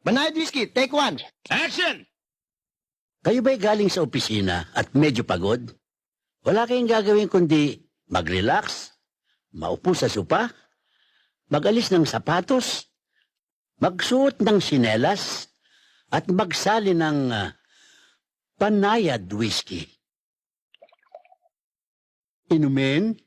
Banayad whiskey, take one. Action! Kayo ba'y galing sa opisina at medyo pagod? Wala kayong gagawin kundi mag-relax, maupo sa sopa, mag-alis ng sapatos, magsuot ng sinelas, at magsali ng panayad whiskey. Inumin?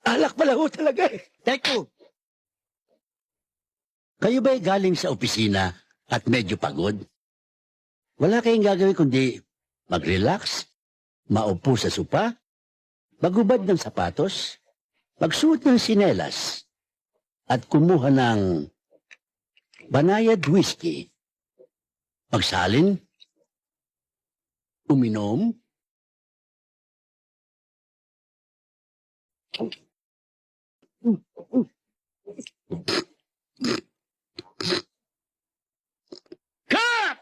Alak pala ho talaga eh. Take two. Kayo ba'y galing sa opisina at medyo pagod? Wala kayong gagawin kundi mag-relax, maupo sa sopa, magubad ng sapatos, magsuot ng sinelas, at kumuha ng banayad whiskey. Magsalin, uminom, Cut!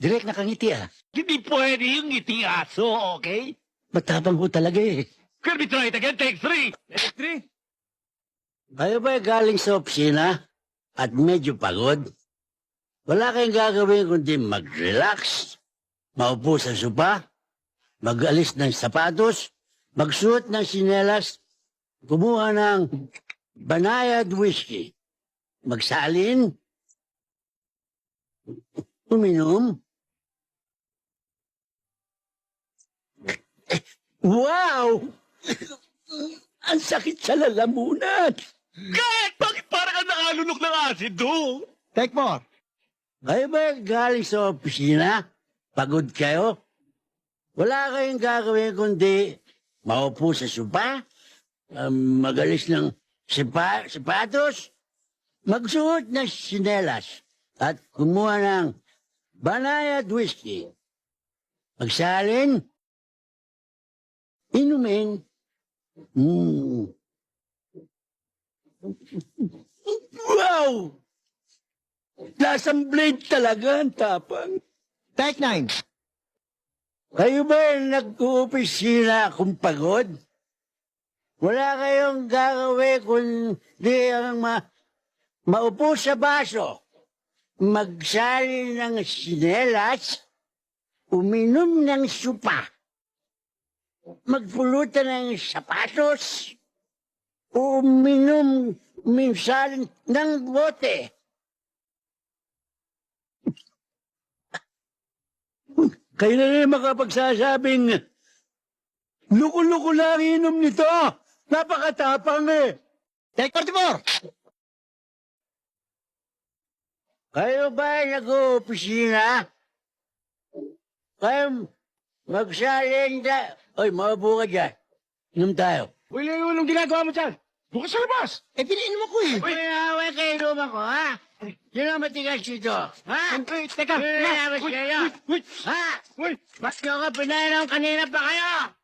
direct nakangiti ah. Hindi pwede yung ngiti aso, okay? Matapang ho talaga eh. Can we try it again? Take three. Take three. Kayo ba'y galing sa opisina at medyo pagod? Wala kayong gagawin kundi mag-relax, maupo sa sopa, mag-alis ng sapatos, magsuot ng sinelas, kumuha ng banayad whiskey, magsalin, uminom. Wow! Ang sakit sa lalamunan! Cut! Bakit parang ka nakalunok ng asido? Take four. Kayo ba galing sa opisina? Pagod kayo? Wala kayong gagawin kundi maupo sa sopa, magalis ng sapatos, magsuot ng sinelas, at kumuha ng banayad whiskey. Magsalin, inumin. Wow! Lasang blade talaga ang tapang. Take nine. Kayo ba nag-uopisina kung pagod? Wala kayong gagawin kundi ang maupo sa baso, magsali ng sinelas, uminom ng supa, magpulutan ng sapatos, uminom minsan ng bote. Kayo na rin makapagsasabing, luko-luko lang inom nito. Napakatapang eh. Take 44. Kayo ba nag-uopisina? Kayo magsalin da... Oy, maupo ka dyan. Inom tayo. Uy, Leo, anong ginagawa mo dyan? Bukas sa labas. Piniinom ako eh. Uy, away kayo inom ako, ha? Sino ang matigas dito? Ha? Teka. Sino ang matigas kayo? Uy! Ha? Uy! Ba't nyo ka pinainom kanina pa kayo?